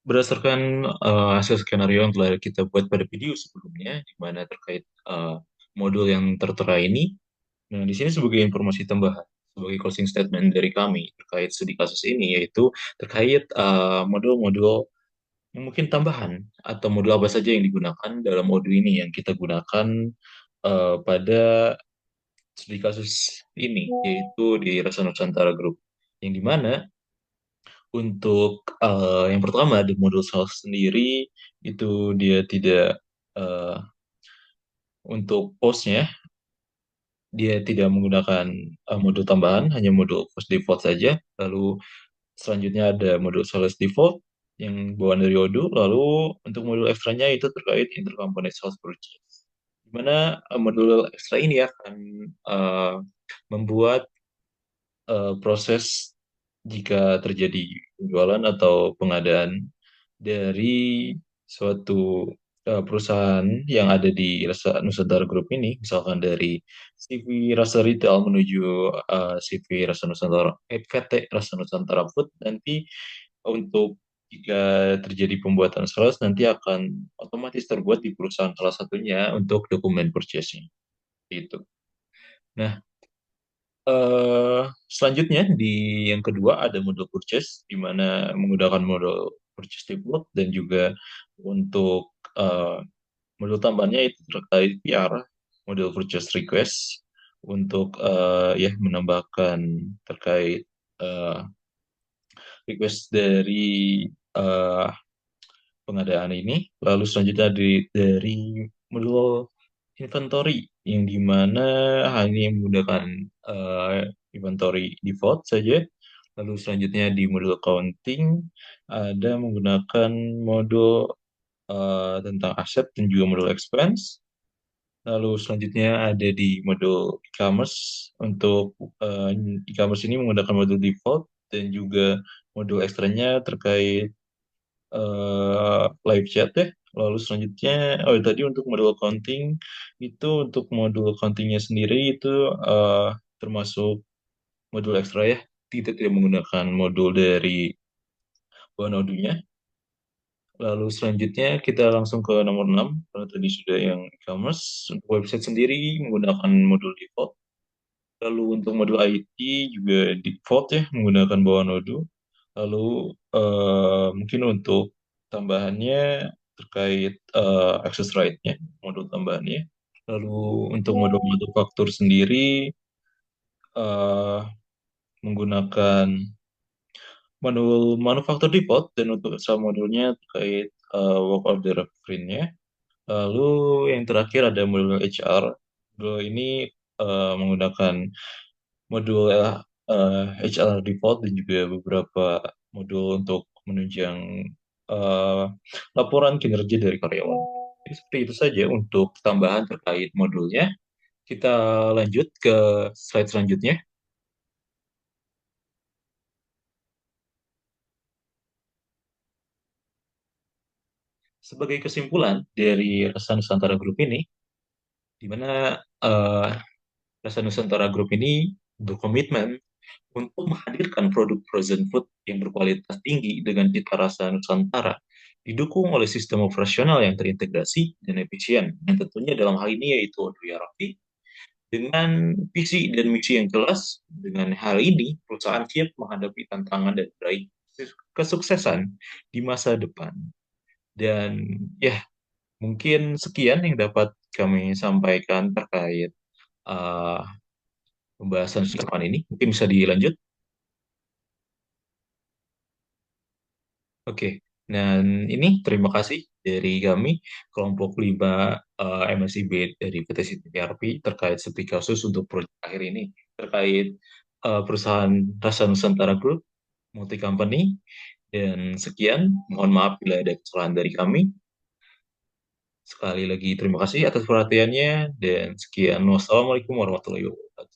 Berdasarkan hasil skenario yang telah kita buat pada video sebelumnya, di mana terkait modul yang tertera ini, nah di sini sebagai informasi tambahan, sebagai closing statement dari kami terkait studi kasus ini, yaitu terkait modul-modul yang mungkin tambahan atau modul apa saja yang digunakan dalam modul ini yang kita gunakan pada studi kasus ini, yaitu di Rasa Nusantara Group, yang dimana untuk yang pertama di modul self sendiri itu dia tidak eh, untuk postnya dia tidak menggunakan modul tambahan, hanya modul post default saja. Lalu selanjutnya ada modul sales default yang bawaan dari Odoo. Lalu untuk modul ekstranya itu terkait intercomponent sales purchase. Di mana modul ekstra ini akan eh, membuat proses jika terjadi penjualan atau pengadaan dari suatu perusahaan yang ada di Nusantara Group ini, misalkan dari CV Rasa Retail menuju CV Rasa Nusantara, PT Rasa Nusantara Food, nanti untuk jika terjadi pembuatan sales nanti akan otomatis terbuat di perusahaan salah satunya untuk dokumen purchasing itu. Nah, selanjutnya di yang kedua ada model purchase di mana menggunakan model purchase default dan juga untuk eh, model tambahannya itu terkait PR model purchase request untuk ya menambahkan terkait eh, request dari eh, pengadaan ini. Lalu selanjutnya dari modul inventory yang dimana hanya menggunakan inventory default saja. Lalu selanjutnya di modul accounting ada menggunakan modul tentang aset dan juga modul expense. Lalu selanjutnya ada di modul e-commerce. Untuk e-commerce ini menggunakan modul default dan juga modul ekstranya terkait live chat ya. Lalu selanjutnya, oh tadi untuk modul accounting itu untuk modul accountingnya sendiri itu termasuk modul ekstra ya. Kita tidak menggunakan modul dari Wanodunya. Lalu selanjutnya kita langsung ke nomor 6 karena tadi sudah yang e-commerce. Untuk website sendiri menggunakan modul default. Lalu untuk modul IT juga default ya menggunakan bawah Node. Lalu mungkin untuk tambahannya terkait access right-nya, modul tambahannya. Lalu untuk modul manufaktur sendiri eh, menggunakan modul manufaktur default dan untuk sub modulnya terkait work order print-nya. Lalu yang terakhir ada modul HR. Modul ini menggunakan modul HR default dan juga beberapa modul untuk menunjang eh, laporan kinerja dari karyawan. Jadi seperti itu saja untuk tambahan terkait modulnya. Kita lanjut ke slide selanjutnya. Sebagai kesimpulan dari Rasa Nusantara Group ini, di mana eh, Rasa Nusantara Group ini berkomitmen untuk menghadirkan produk frozen food yang berkualitas tinggi dengan cita rasa Nusantara, didukung oleh sistem operasional yang terintegrasi dan efisien, yang tentunya dalam hal ini yaitu Odoo ERP, dengan visi dan misi yang jelas. Dengan hal ini, perusahaan siap menghadapi tantangan dan meraih kesuksesan di masa depan. Dan ya, mungkin sekian yang dapat kami sampaikan terkait uh, pembahasan depan ini. Mungkin bisa dilanjut. Oke, dan ini terima kasih dari kami, kelompok 5 MSIB dari PT City PRP terkait studi kasus untuk proyek akhir ini, terkait perusahaan Rasa Nusantara Group, multi company, dan sekian, mohon maaf bila ada kesalahan dari kami. Sekali lagi terima kasih atas perhatiannya, dan sekian, wassalamualaikum warahmatullahi wabarakatuh.